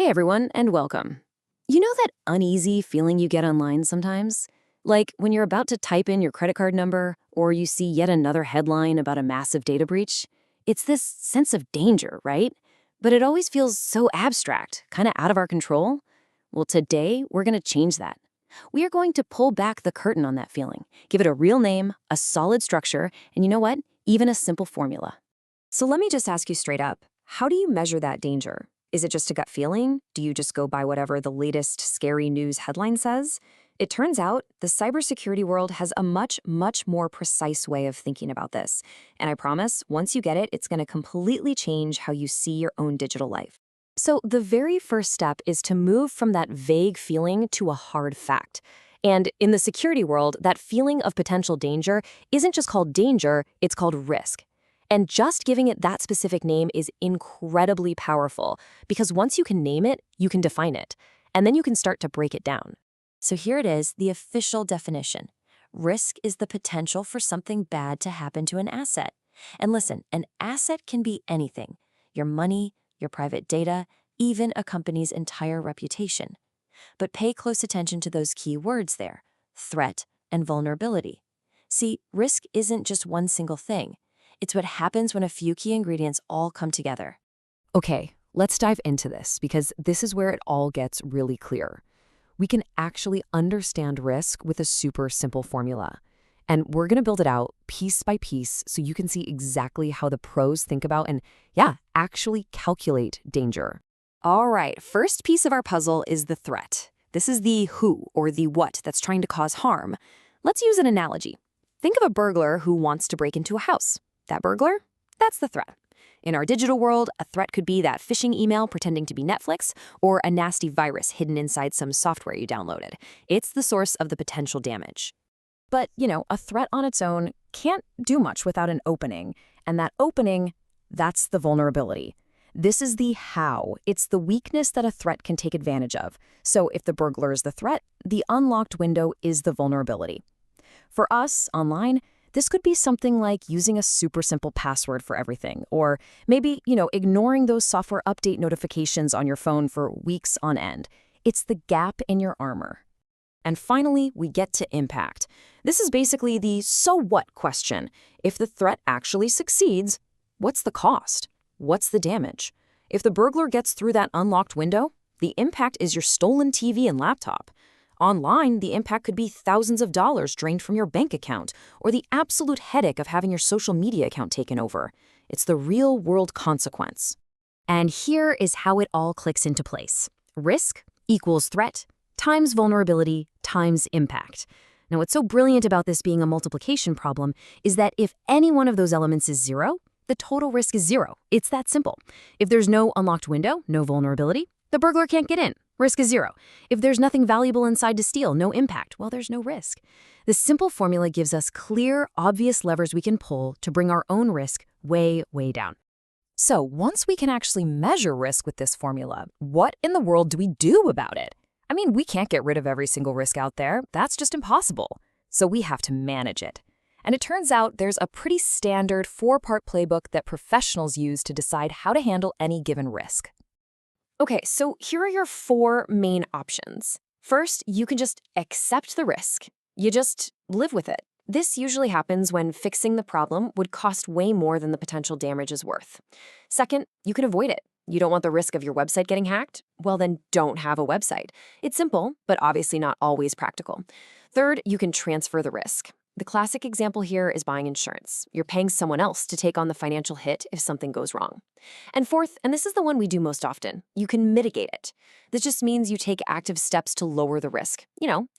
Hey everyone, and welcome. You know that uneasy feeling you get online sometimes? Like when you're about to type in your credit card number, or you see yet another headline about a massive data breach? It's this sense of danger, right? But it always feels so abstract, kind of out of our control. Well, today, we're going to change that. We are going to pull back the curtain on that feeling, give it a real name, a solid structure, and you know what? Even a simple formula. So let me just ask you straight up, how do you measure that danger? Is it just a gut feeling? Do you just go by whatever the latest scary news headline says? It turns out the cybersecurity world has a much more precise way of thinking about this. And I promise, once you get it, it's going to completely change how you see your own digital life. So the very first step is to move from that vague feeling to a hard fact. And in the security world, that feeling of potential danger isn't just called danger, it's called risk. And just giving it that specific name is incredibly powerful because once you can name it, you can define it. And then you can start to break it down. So here it is, the official definition. Risk is the potential for something bad to happen to an asset. And listen, an asset can be anything. Your money, your private data, even a company's entire reputation. But pay close attention to those key words there, threat and vulnerability. See, risk isn't just one single thing. It's what happens when a few key ingredients all come together. Okay, let's dive into this because this is where it all gets really clear. We can actually understand risk with a super simple formula. And we're going to build it out piece by piece so you can see exactly how the pros think about and, actually calculate danger. All right, first piece of our puzzle is the threat. This is the who or the what that's trying to cause harm. Let's use an analogy. Think of a burglar who wants to break into a house. That burglar? That's the threat. In our digital world, a threat could be that phishing email pretending to be Netflix or a nasty virus hidden inside some software you downloaded. It's the source of the potential damage. But, a threat on its own can't do much without an opening. And that opening, that's the vulnerability. This is the how. It's the weakness that a threat can take advantage of. So if the burglar is the threat, the unlocked window is the vulnerability. For us, online, this could be something like using a super simple password for everything, or maybe, ignoring those software update notifications on your phone for weeks on end. It's the gap in your armor. And finally, we get to impact. This is basically the so what question. If the threat actually succeeds, what's the cost? What's the damage? If the burglar gets through that unlocked window, the impact is your stolen TV and laptop. Online, the impact could be thousands of dollars drained from your bank account, or the absolute headache of having your social media account taken over. It's the real-world consequence. And here is how it all clicks into place. Risk equals threat times vulnerability times impact. Now, what's so brilliant about this being a multiplication problem is that if any one of those elements is zero, the total risk is zero. It's that simple. If there's no unlocked window, no vulnerability, the burglar can't get in. Risk is zero. If there's nothing valuable inside to steal, no impact, well, there's no risk. This simple formula gives us clear, obvious levers we can pull to bring our own risk way down. So once we can actually measure risk with this formula, what in the world do we do about it? I mean, we can't get rid of every single risk out there. That's just impossible. So we have to manage it. And it turns out there's a pretty standard 4-part playbook that professionals use to decide how to handle any given risk. Okay, so here are your 4 main options. First, you can just accept the risk. You just live with it. This usually happens when fixing the problem would cost way more than the potential damage is worth. Second, you can avoid it. You don't want the risk of your website getting hacked? Well, then don't have a website. It's simple, but obviously not always practical. Third, you can transfer the risk. The classic example here is buying insurance. You're paying someone else to take on the financial hit if something goes wrong. And fourth, and this is the one we do most often, you can mitigate it. This just means you take active steps to lower the risk.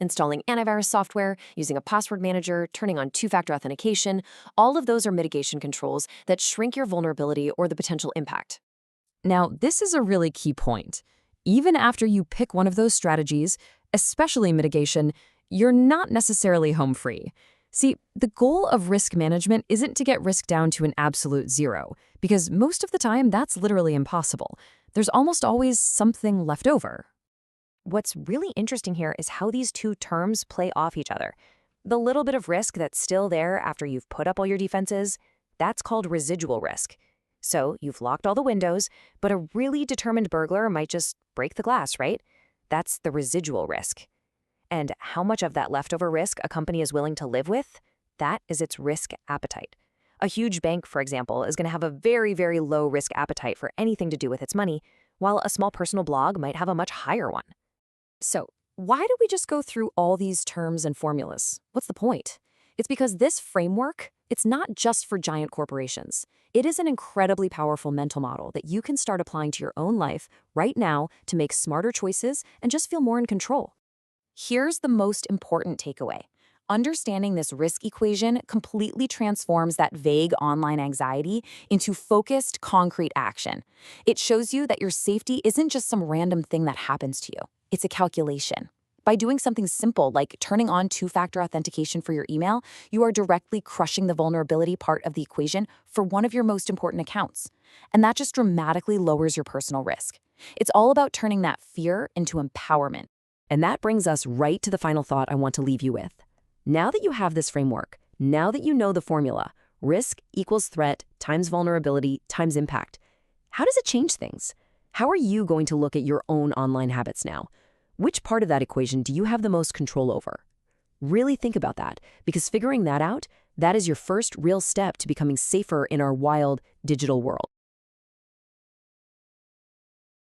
Installing antivirus software, using a password manager, turning on 2-factor authentication. All of those are mitigation controls that shrink your vulnerability or the potential impact. Now, this is a really key point. Even after you pick one of those strategies, especially mitigation, you're not necessarily home free. See, the goal of risk management isn't to get risk down to an absolute zero, because most of the time that's literally impossible. There's almost always something left over. What's really interesting here is how these two terms play off each other. The little bit of risk that's still there after you've put up all your defenses, that's called residual risk. So you've locked all the windows, but a really determined burglar might just break the glass, right? That's the residual risk. And how much of that leftover risk a company is willing to live with? That is its risk appetite. A huge bank, for example, is going to have a very, very low risk appetite for anything to do with its money, while a small personal blog might have a much higher one. So, why do we just go through all these terms and formulas? What's the point? It's because this framework, it's not just for giant corporations. It is an incredibly powerful mental model that you can start applying to your own life right now to make smarter choices and just feel more in control. Here's the most important takeaway. Understanding this risk equation completely transforms that vague online anxiety into focused, concrete action. It shows you that your safety isn't just some random thing that happens to you. It's a calculation. By doing something simple like turning on two-factor authentication for your email, you are directly crushing the vulnerability part of the equation for one of your most important accounts. And that just dramatically lowers your personal risk. It's all about turning that fear into empowerment. And that brings us right to the final thought I want to leave you with. Now that you have this framework, now that you know the formula, risk equals threat times vulnerability times impact, how does it change things? How are you going to look at your own online habits now? Which part of that equation do you have the most control over? Really think about that, because figuring that out, that is your first real step to becoming safer in our wild digital world.